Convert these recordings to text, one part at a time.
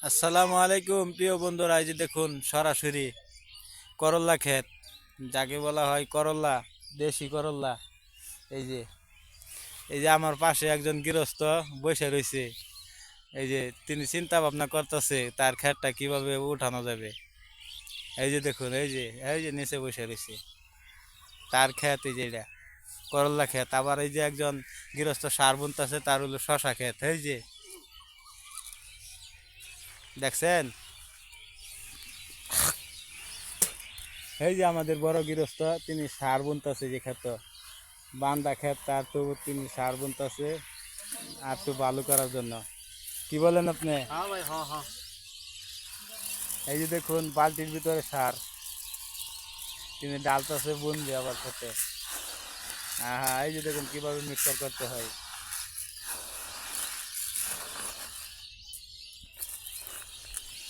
আসসালামু আলাইকুম প্রিয় বন্ধুরা, এই যে দেখুন সরাসরি করল্লা ক্ষেত, যাকে বলা হয় করল্লা, দেশি করল্লা। এই যে এই যে আমার পাশে একজন গৃহস্থ বসে রয়েছে। এই যে তিনি চিন্তা ভাবনা করতেছে তার ক্ষেতটা কিভাবে উঠানো যাবে। এই যে দেখুন, এই যে নিচে বসে রয়েছে তার ক্ষেত। এই যে এটা করল্লা ক্ষেত। আবার এই যে একজন গৃহস্থ সার বুনতেছে, তার হলো শশা ক্ষেত। এই যে দেখছেন, এই যে আমাদের বড় গৃহস্থ, তিনি সার বুনতেছে যে ক্ষেত, বান্দা ক্ষেত, তার তো তিনি সার বুনতেছে আর তো ভালো করার জন্য। কি বলেন আপনি? হ্যাঁ ভাই, হ্যাঁ হ্যাঁ। এই যে দেখুন বালতির ভিতরে সার তিনি ডালতেছে, বুনবে আবার খেতে। হ্যাঁ হ্যাঁ, এই যে দেখুন কিভাবে মিক্সচার করতে হয়।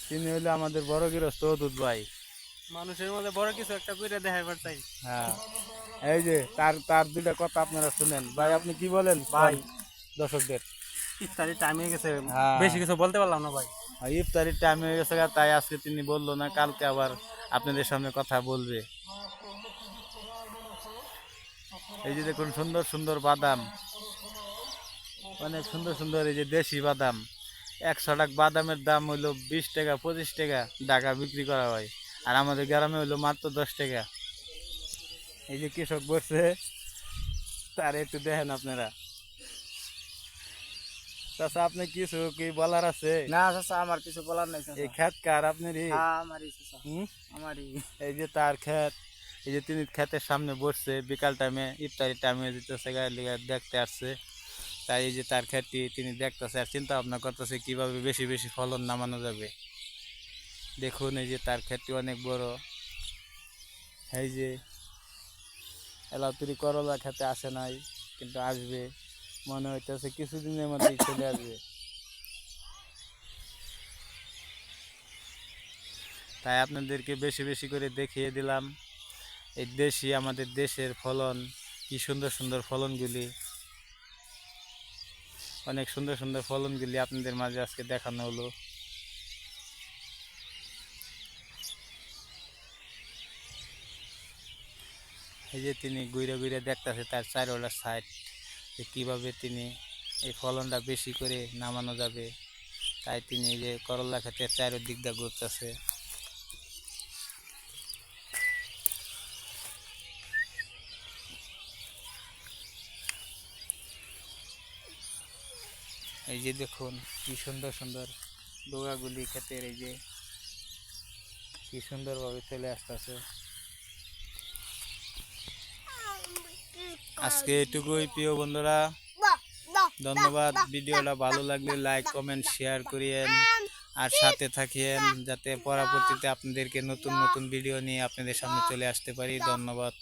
তিনি হইলো আমাদের বড় গৃহস্থ অদূত ভাই। মানুষের মধ্যে বড় কিছু একটা করে দেখাইবার চাই। হ্যাঁ, এই যে তার তার দুইটা কথা আপনারা শুনেন। ভাই আপনি কি বলেন ভাই, দর্শকদের? ইফতারি টাইম হয়ে গেছে, হ্যাঁ, বেশি কিছু বলতে পারলাম না ভাই। ইফতারির টাইম হয়ে গেছে গা, তাই আজকে তিনি বললো না, কালকে আবার আপনাদের সামনে কথা বলবে। এই যে দেখুন সুন্দর সুন্দর বাদাম, অনেক সুন্দর সুন্দর, এই যে দেশি বাদাম। 100 টাকা বাদামের দাম হইলো 20 টাকা 25 টাকা ঢাকা বিক্রি করা হয়, আর আমাদের গ্রামে হইলো মাত্র 10 টাকা। এই যে কৃষক বসছে, তার একটু দেখেন আপনারা। চাচা, আপনি কিছু কি বলার আছে? না চাচা, আমার কিছু বলার নাই এই চাচা। ক্ষেত কার আপনারই? হ্যাঁ আমারই চাচা, হুম, আমারই। এই যে তার ক্ষেত। এই যে তিনি ক্ষেতের সামনে বসছে, বিকাল টাইমে ইফতারি টাইমে দিতেছে, দেখতে আসছে। তাই এই যে তার ক্ষেতটি তিনি দেখতেছে আর চিন্তা ভাবনা করতেছে কিভাবে বেশি বেশি ফলন নামানো যাবে। দেখুন এই যে তার ক্ষেতটি অনেক বড়। এই যে এলাতুরি করলা খেতে আসে নাই, কিন্তু আসবে, মনে হইতেছে কিছুদিনের মধ্যেই চলে আসবে। তাই আপনাদেরকে বেশি বেশি করে দেখিয়ে দিলাম এই দেশি আমাদের দেশের ফলন, কি সুন্দর সুন্দর ফলনগুলি, অনেক সুন্দর সুন্দর ফলনগুলি আপনাদের মাঝে আজকে দেখানো হলো। এই যে তিনি ঘুরে ঘুরে দেখতেছে তার চারোটা সাইড, যে কীভাবে তিনি এই ফলনটা বেশি করে নামানো যাবে। তাই তিনি এই যে করলা ক্ষেতের চারিদিক দিয়ে ঘুরতেছে। এই যে দেখুন কি সুন্দর সুন্দর ডোগাগুলি ক্ষেতের, এই যে কি সুন্দরভাবে চলে আসতেছে। আজকে এটুকুই প্রিয় বন্ধুরা, ধন্যবাদ। ভিডিওটা ভালো লাগলে লাইক কমেন্ট শেয়ার করিয়েন, আর সাথে থাকিয়েন, যাতে পরবর্তীতে আপনাদেরকে নতুন নতুন ভিডিও নিয়ে আপনাদের সামনে চলে আসতে পারি। ধন্যবাদ।